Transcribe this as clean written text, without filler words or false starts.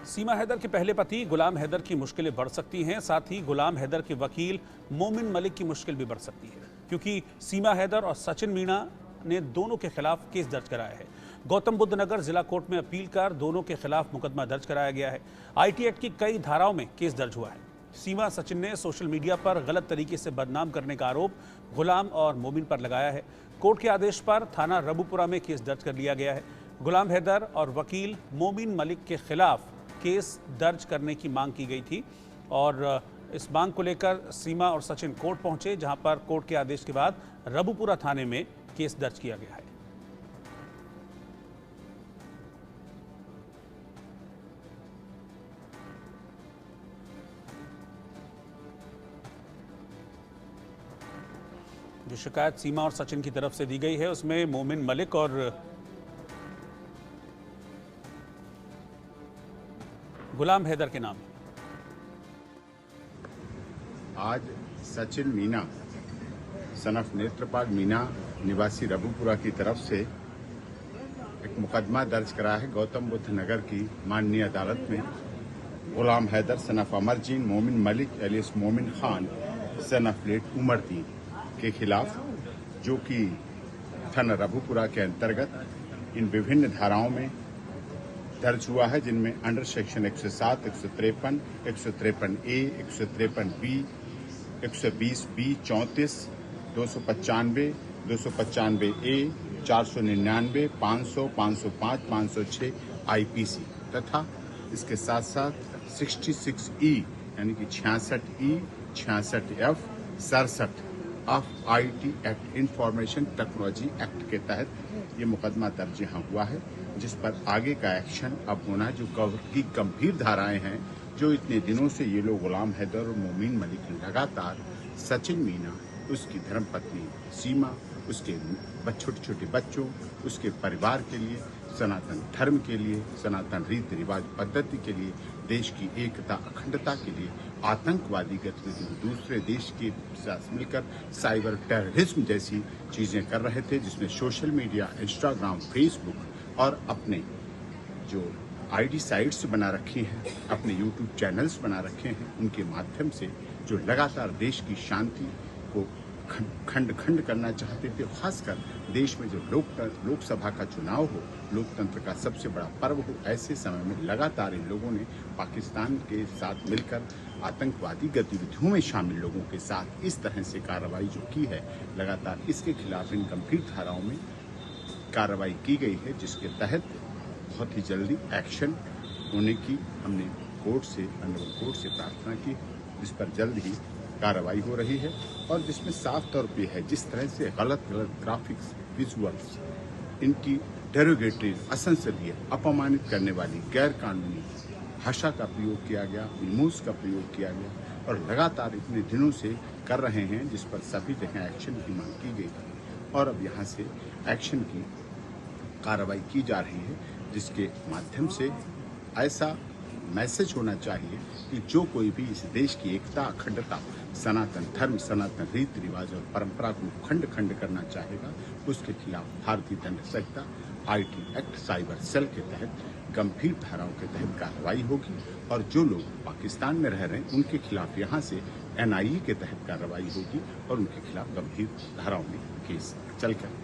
सीमा हैदर के पहले पति गुलाम हैदर की मुश्किलें बढ़ सकती हैं, साथ ही गुलाम हैदर के वकील मोमिन मलिक की मुश्किल भी बढ़ सकती है, क्योंकि सीमा हैदर और सचिन मीणा ने दोनों के खिलाफ केस दर्ज कराया है। गौतम बुद्ध नगर जिला कोर्ट में अपील कर दोनों के खिलाफ मुकदमा दर्ज कराया गया है। आईटी एक्ट की कई धाराओं में केस दर्ज हुआ है। सीमा सचिन ने सोशल मीडिया पर गलत तरीके से बदनाम करने का आरोप गुलाम और मोमिन पर लगाया है। कोर्ट के आदेश पर थाना रबूपुरा में केस दर्ज कर लिया गया है। गुलाम हैदर और वकील मोमिन मलिक के खिलाफ केस दर्ज करने की मांग की गई थी और इस मांग को लेकर सीमा और सचिन कोर्ट पहुंचे, जहां पर कोर्ट के आदेश के बाद रबूपुरा थाने में केस दर्ज किया गया है। जो शिकायत सीमा और सचिन की तरफ से दी गई है उसमें मोमिन मलिक और गुलाम हैदर के नाम। आज सचिन मीणा सनफ नेत्रपाल मीणा निवासी रबूपुरा की तरफ से एक मुकदमा दर्ज करा है गौतम बुद्ध नगर की माननीय अदालत में। गुलाम हैदर सनफ अमरजीन, मोमिन मलिक एलियस मोमिन खान सनफ लेट उमरदीन के खिलाफ, जो कि थाना रबूपुरा के अंतर्गत इन विभिन्न धाराओं में दर्ज हुआ है, जिनमें अंडर सेक्शन 107, 153, 153 ए, 153 बी, 120 बी, 34, 295, 295 ए, 499, 500, 505, 506 आईपीसी तथा इसके साथ साथ 66 ई यानी कि 66 ई, 66 F, 67 of IT act information technology act के तहत ये मुकदमा दर्ज यहाँ हुआ है, जिस पर आगे का एक्शन अब होना है। जो की गंभीर धाराएं हैं, जो इतने दिनों से ये लोग गुलाम हैदर और मोमिन मलिक लगातार सचिन मीणा, उसकी धर्मपत्नी सीमा, उसके छोटे छोटे बच्चों, उसके परिवार के लिए, सनातन धर्म के लिए, सनातन रीति रिवाज पद्धति के लिए, देश की एकता अखंडता के लिए आतंकवादी गतिविधियों, दूसरे देश के साथ मिलकर साइबर टेररिज्म जैसी चीजें कर रहे थे, जिसमें सोशल मीडिया, इंस्टाग्राम, फेसबुक और अपने जो आईडी साइट्स बना रखी हैं, अपने यूट्यूब चैनल्स बना रखे हैं, उनके माध्यम से जो लगातार देश की शांति को खंड खंड करना चाहते थे। खासकर देश में जो लोकसभा का चुनाव हो, लोकतंत्र का सबसे बड़ा पर्व हो, ऐसे समय में लगातार इन लोगों ने पाकिस्तान के साथ मिलकर आतंकवादी गतिविधियों में शामिल लोगों के साथ इस तरह से कार्रवाई जो की है, लगातार इसके खिलाफ इन गंभीर धाराओं में कार्रवाई की गई है, जिसके तहत बहुत ही जल्दी एक्शन होने की हमने कोर्ट से प्रार्थना की, जिस पर जल्द ही कार्रवाई हो रही है और जिसमें साफ तौर पे है जिस तरह से गलत ग्राफिक्स, विजुअल्स, इनकी डेरोगेटरी, असंसदीय, अपमानित करने वाली गैर कानूनी भाषा का प्रयोग किया गया, मीम्स का प्रयोग किया गया और लगातार इतने दिनों से कर रहे हैं, जिस पर सभी जगह एक्शन की मांग की गई थी और अब यहाँ से एक्शन की कार्रवाई की जा रही है, जिसके माध्यम से ऐसा मैसेज होना चाहिए कि जो कोई भी इस देश की एकता अखंडता, सनातन धर्म, सनातन रीति रिवाज और परंपरा को खंड खंड करना चाहेगा, उसके खिलाफ भारतीय दंड संहिता, आईटी एक्ट, साइबर सेल के तहत गंभीर धाराओं के तहत कार्रवाई होगी और जो लोग पाकिस्तान में रह रहे हैं उनके खिलाफ यहाँ से एनआईए के तहत कार्रवाई होगी और उनके खिलाफ गंभीर धाराओं में केस चलकर